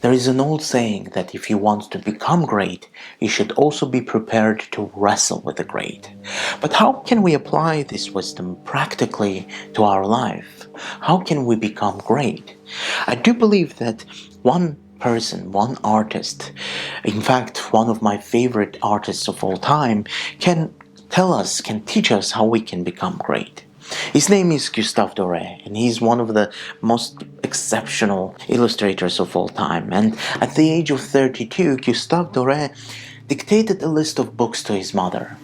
There is an old saying that if you want to become great, you should also be prepared to wrestle with the great. But how can we apply this wisdom practically to our life? How can we become great? I do believe that one person, one artist, in fact, one of my favorite artists of all time, can teach us how we can become great. His name is Gustave Doré, and he's one of the most exceptional illustrators of all time. And at the age of 32, Gustave Doré dictated a list of books to his mother.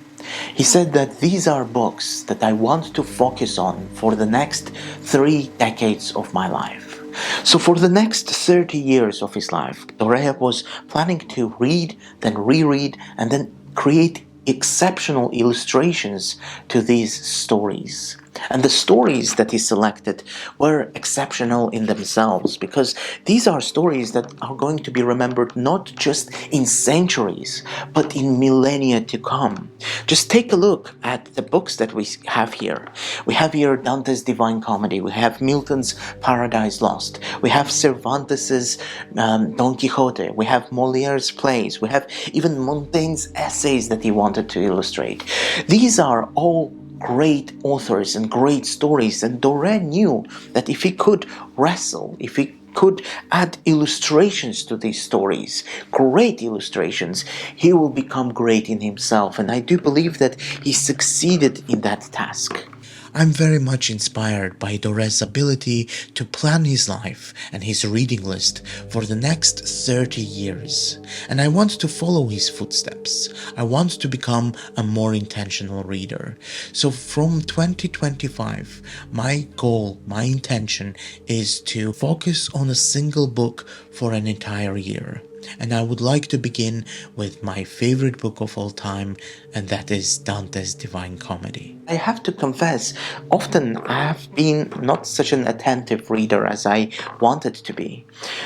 He said that these are books that I want to focus on for the next 3 decades of my life. So for the next 30 years of his life, Doré was planning to read, then reread, and then create exceptional illustrations to these stories. And the stories that he selected were exceptional in themselves, because these are stories that are going to be remembered not just in centuries, but in millennia to come. Just take a look at the books that we have here. We have here Dante's Divine Comedy, we have Milton's Paradise Lost, we have Cervantes's Don Quixote, we have Moliere's plays, we have even Montaigne's essays that he wanted to illustrate. These are all great authors and great stories, and Doré knew that if he could wrestle, if he could add illustrations to these stories, great illustrations, he will become great in himself, and I do believe that he succeeded in that task. I'm very much inspired by Doré's ability to plan his life and his reading list for the next 30 years. And I want to follow his footsteps. I want to become a more intentional reader. So from 2025, my goal, my intention is to focus on a single book for an entire year. And I would like to begin with my favorite book of all time, and that is Dante's Divine Comedy. I have to confess, often I have been not such an attentive reader as I wanted to be.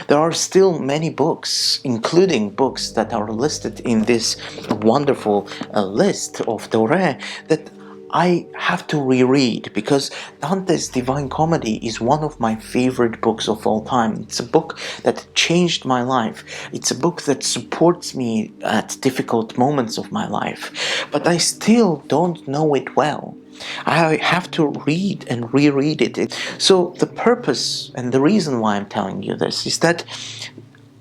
There are still many books, including books that are listed in this wonderful list of Doré, that I have to reread, because Dante's Divine Comedy is one of my favorite books of all time. It's a book that changed my life. It's a book that supports me at difficult moments of my life. But I still don't know it well. I have to read and reread it. So the purpose and the reason why I'm telling you this is that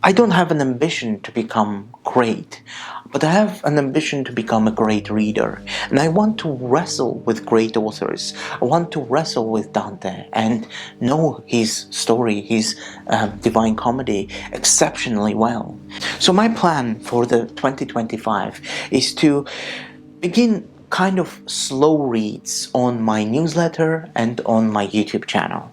I don't have an ambition to become great, but I have an ambition to become a great reader, and I want to wrestle with great authors. I want to wrestle with Dante and know his story, his Divine Comedy exceptionally well. So my plan for the 2025 is to begin kind of slow reads on my newsletter and on my YouTube channel.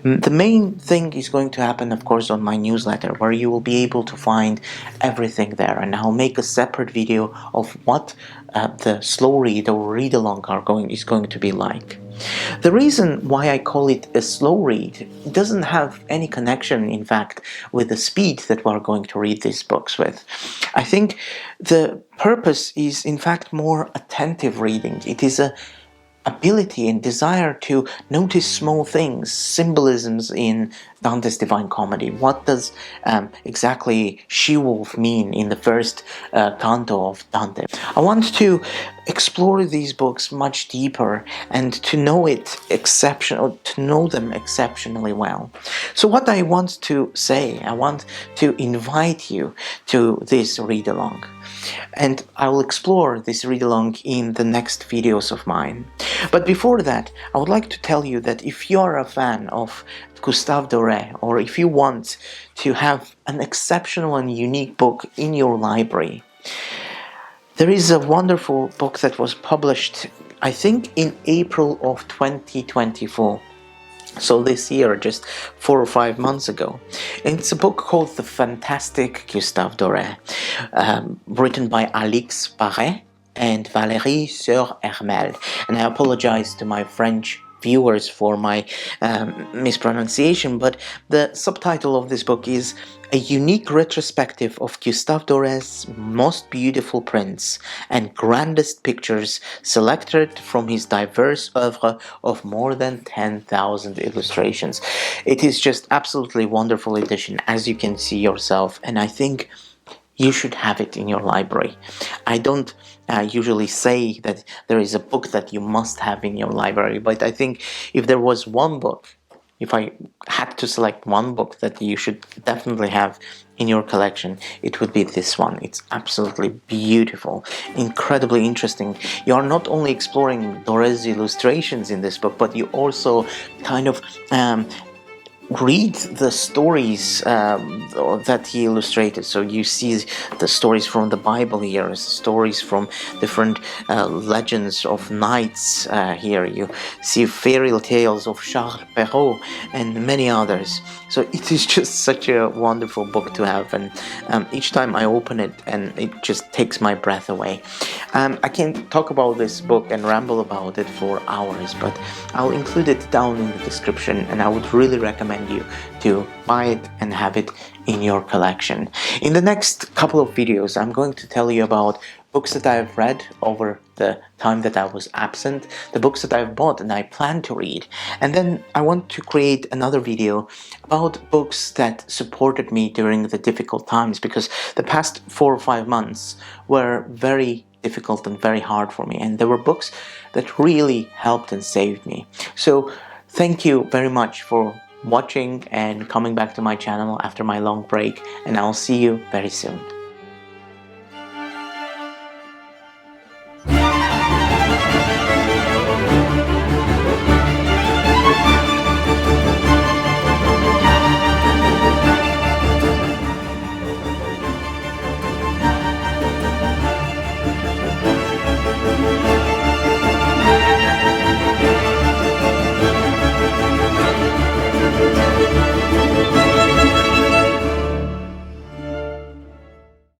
The main thing is going to happen, of course, on my newsletter, where you will be able to find everything there, and I'll make a separate video of what the slow read or read along is going to be like. The reason why I call it a slow read doesn't have any connection, in fact, with the speed that we're going to read these books with. I think the purpose is, in fact, more attentive reading. It is a ability and desire to notice small things, symbolisms in Dante's Divine Comedy. What does exactly she-wolf mean in the first canto of Dante? I want to explore these books much deeper and to know them exceptionally well. So what I want to say, I want to invite you to this read-along. And I will explore this read-along in the next videos of mine. But before that, I would like to tell you that if you are a fan of Gustave Doré, or if you want to have an exceptional and unique book in your library, there is a wonderful book that was published, I think, in April of 2024. So this year, just 4 or 5 months ago. It's a book called The Fantastic Gustave Doré, written by Alix Paré and Valérie Sœur-Hermel. And I apologize to my French viewers for my mispronunciation, but the subtitle of this book is A Unique Retrospective of Gustave Doré's Most Beautiful Prints and Grandest Pictures selected from his diverse oeuvre of more than 10,000 illustrations. It is just absolutely wonderful edition, as you can see yourself, and I think you should have it in your library. I don't usually say that there is a book that you must have in your library, but I think if there was one book, if I had to select one book that you should definitely have in your collection, it would be this one. It's absolutely beautiful, incredibly interesting. You are not only exploring Doré's illustrations in this book, but you also kind of read the stories that he illustrated. So you see the stories from the Bible here, stories from different legends of knights here. You see fairy tales of Charles Perrault and many others. So it is just such a wonderful book to have, and each time I open it, and it just takes my breath away. I can talk about this book and ramble about it for hours, but I'll include it down in the description, and I would really recommend you to buy it and have it in your collection. In the next couple of videos, I'm going to tell you about books that I've read over the time that I was absent, the books that I've bought and I plan to read, and then I want to create another video about books that supported me during the difficult times, because the past 4 or 5 months were very difficult and very hard for me, and there were books that really helped and saved me. So thank you very much for watching and coming back to my channel after my long break, and I'll see you very soon.